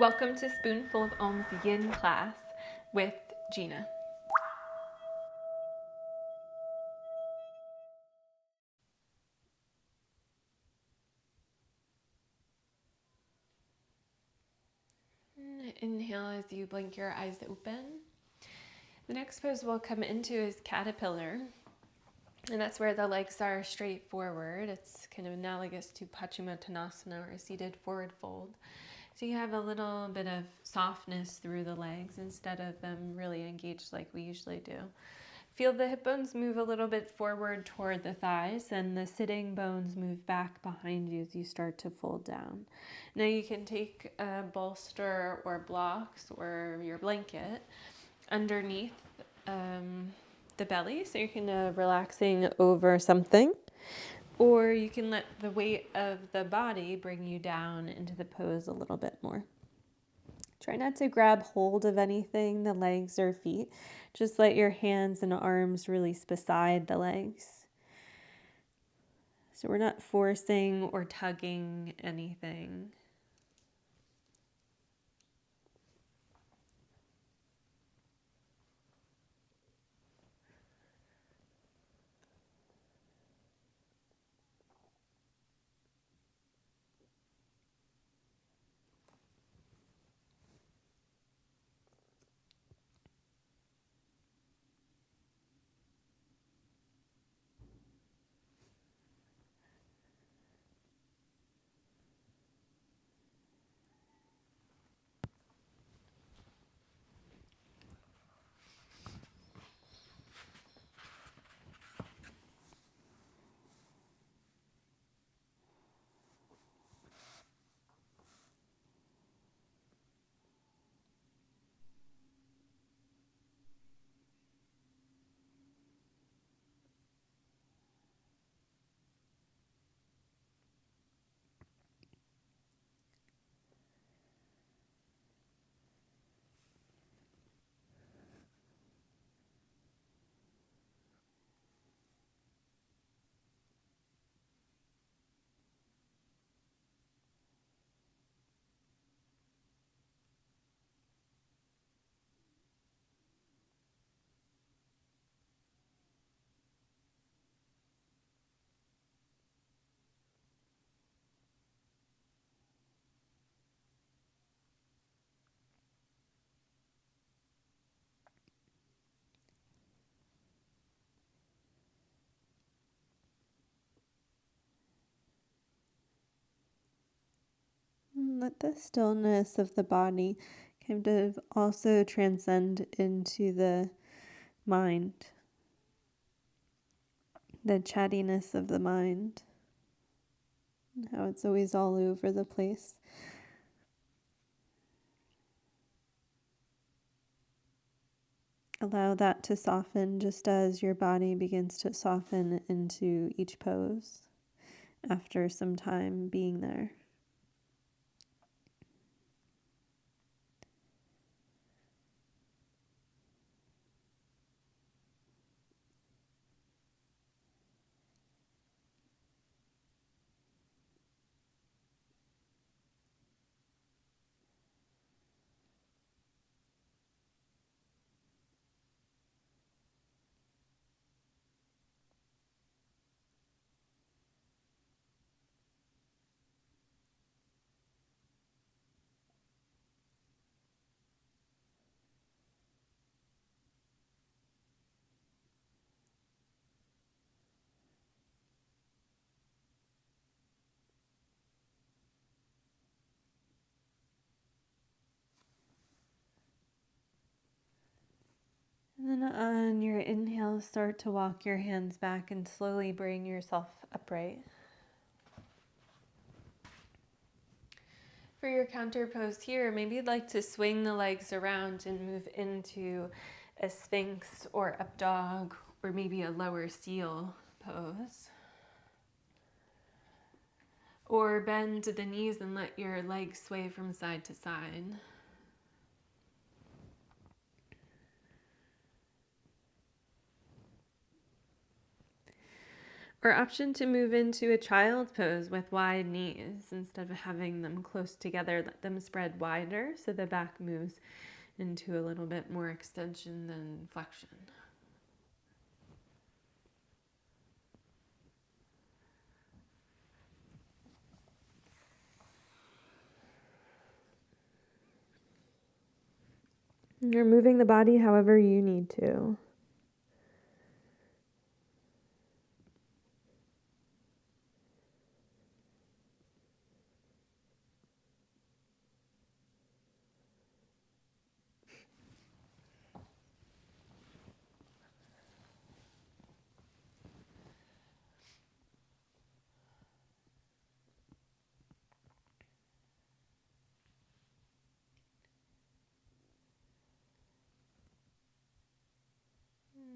Welcome to Spoonful of Om's Yin class with Gina. Inhale as you blink your eyes open. The next pose we'll come into is caterpillar. And that's where the legs are straight forward. It's kind of analogous to Paschimottanasana, or seated forward fold. So you have a little bit of softness through the legs instead of them really engaged like we usually do. Feel the hip bones move a little bit forward toward the thighs, and the sitting bones move back behind you as you start to fold down. Now you can take a bolster or blocks or your blanket underneath the belly, so you're kind of relaxing over something. Or you can let the weight of the body bring you down into the pose a little bit more. Try not to grab hold of anything, the legs or feet. Just let your hands and arms release beside the legs. So we're not forcing or tugging anything. Let the stillness of the body kind of also transcend into the mind, the chattiness of the mind, how it's always all over the place. Allow that to soften just as your body begins to soften into each pose after some time being there. And then on your inhale, start to walk your hands back and slowly bring yourself upright. For your counter pose here, maybe you'd like to swing the legs around and move into a sphinx or up dog, or maybe a lower seal pose. Or bend the knees and let your legs sway from side to side. Or option to move into a child's pose with wide knees. Instead of having them close together, let them spread wider so the back moves into a little bit more extension than flexion. You're moving the body however you need to.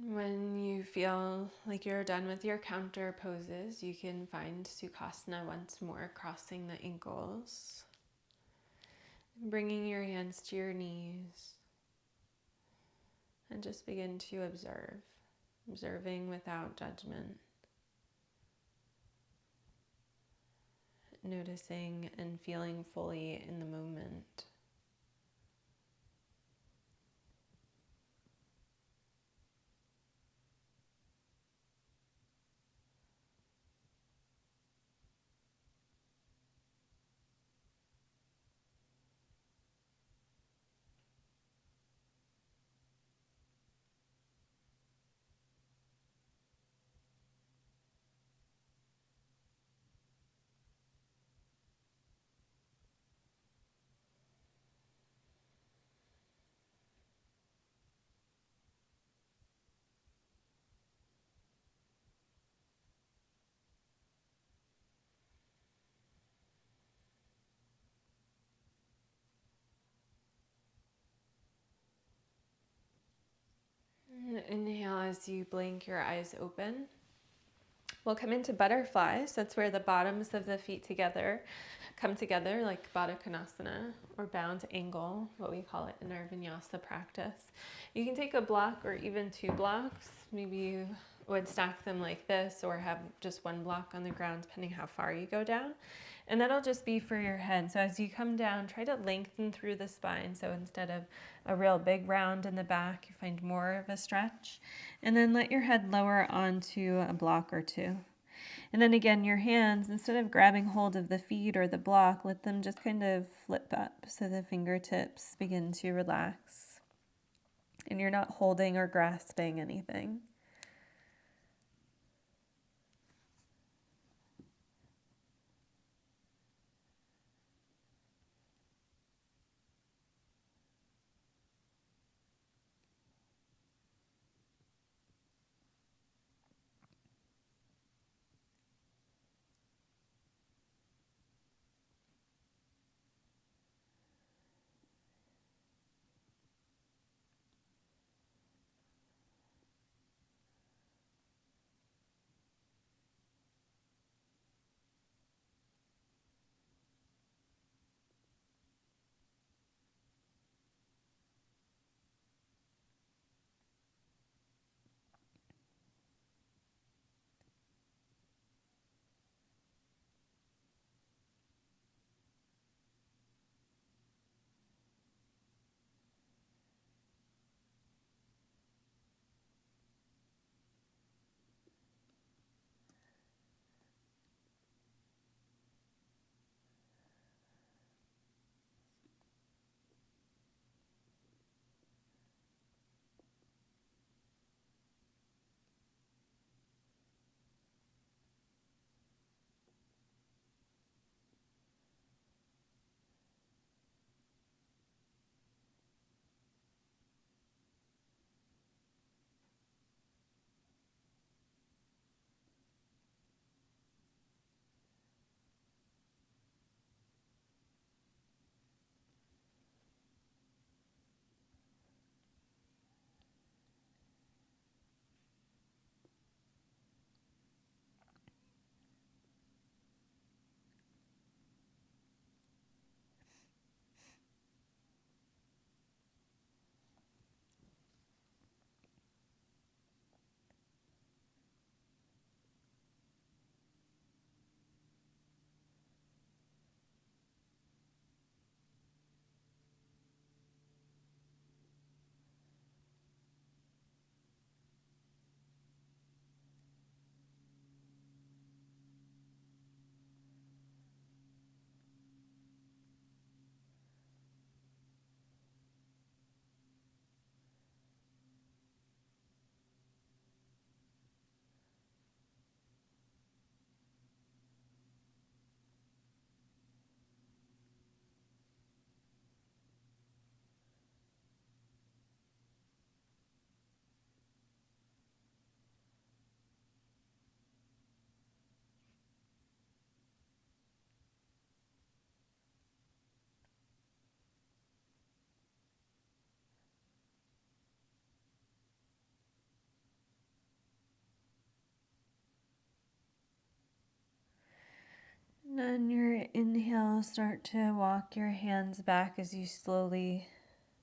When you feel like you're done with your counter poses, you can find Sukhasana once more, crossing the ankles, bringing your hands to your knees, and just begin to observe, observing without judgment, noticing and feeling fully in the moment. Inhale as you blink your eyes open. We'll come into butterflies. That's where the bottoms of the feet come together like Baddha Konasana, or bound angle, what we call it in our vinyasa practice. You can take a block or even 2 blocks. Maybe you would stack them like this or have just 1 block on the ground depending how far you go down. And that'll just be for your head. So as you come down, try to lengthen through the spine. So instead of a real big round in the back, you find more of a stretch. And then let your head lower onto a block or 2. And then again, your hands, instead of grabbing hold of the feet or the block, let them just kind of flip up so the fingertips begin to relax. And you're not holding or grasping anything. And on your inhale, start to walk your hands back as you slowly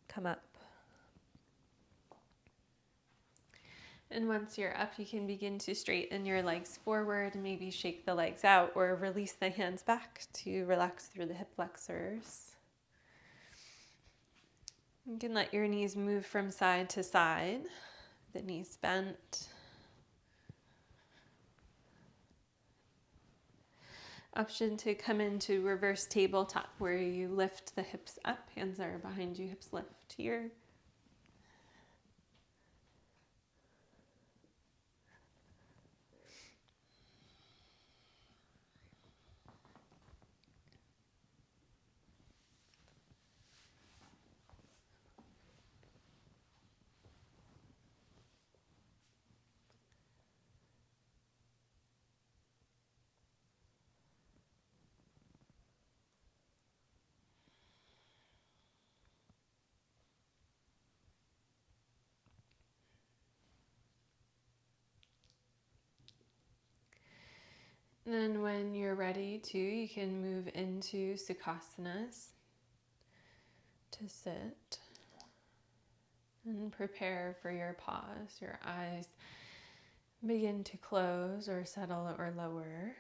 come up. And once you're up, you can begin to straighten your legs forward and maybe shake the legs out or release the hands back to relax through the hip flexors. You can let your knees move from side to side, the knees bent. Option to come into reverse tabletop where you lift the hips up, hands are behind you, hips lift here. And then when you're ready to, you can move into Sukhasanas to sit and prepare for your pause. Your eyes begin to close or settle or lower.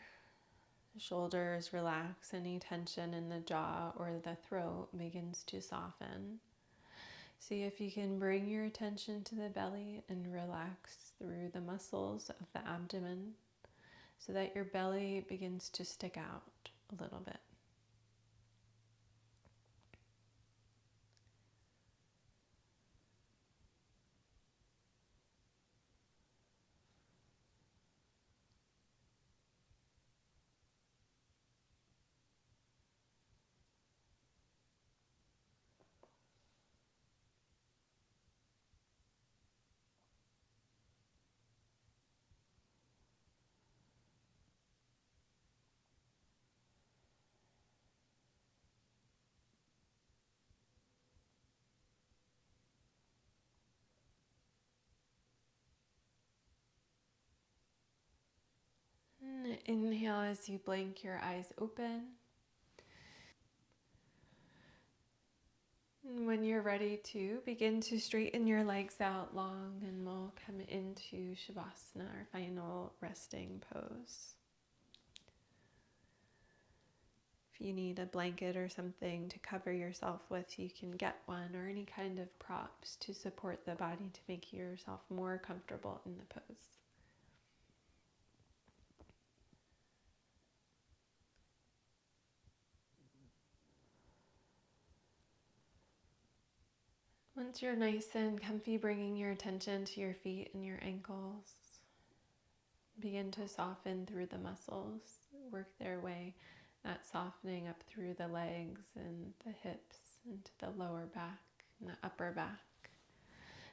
The shoulders relax, any tension in the jaw or the throat begins to soften. See if you can bring your attention to the belly and relax through the muscles of the abdomen so that your belly begins to stick out a little bit. And inhale as you blink your eyes open. And when you're ready to, begin to straighten your legs out long and we'll come into Shavasana, our final resting pose. If you need a blanket or something to cover yourself with, you can get one, or any kind of props to support the body to make yourself more comfortable in the pose. Once you're nice and comfy, bringing your attention to your feet and your ankles, begin to soften through the muscles, work their way, that softening up through the legs and the hips into the lower back and the upper back,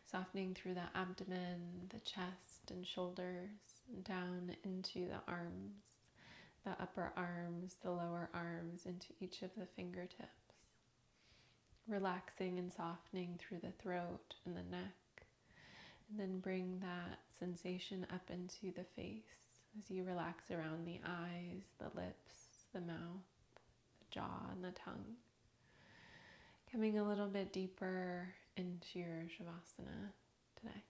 softening through the abdomen, the chest and shoulders, and down into the arms, the upper arms, the lower arms, into each of the fingertips, relaxing and softening through the throat and the neck. And then bring that sensation up into the face as you relax around the eyes, the lips, the mouth, the jaw, and the tongue. Coming a little bit deeper into your Shavasana today.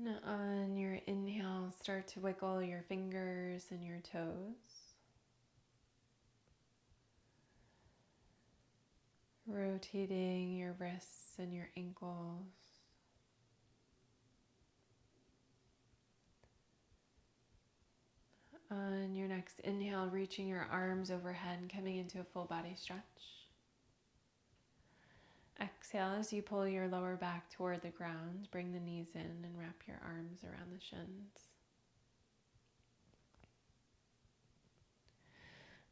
And on your inhale, start to wiggle your fingers and your toes. Rotating your wrists and your ankles. On your next inhale, reaching your arms overhead and coming into a full body stretch. Exhale as you pull your lower back toward the ground. Bring the knees in and wrap your arms around the shins.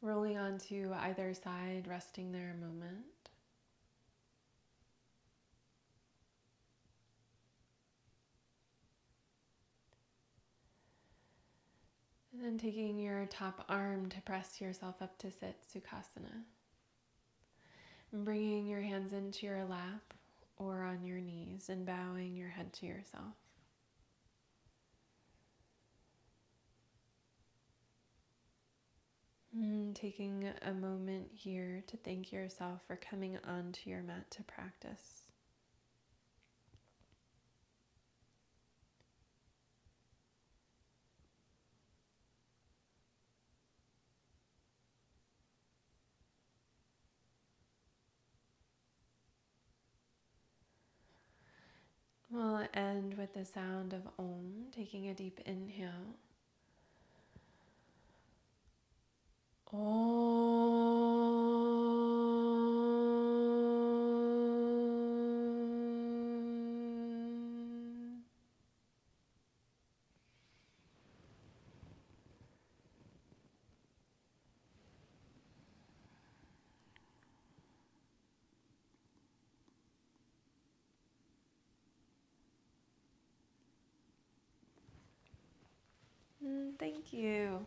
Rolling onto either side, resting there a moment. And then taking your top arm to press yourself up to sit, Sukhasana. And bringing your hands into your lap or on your knees and bowing your head to yourself. And taking a moment here to thank yourself for coming onto your mat to practice. We'll end with the sound of Om, taking a deep inhale. Om. Thank you.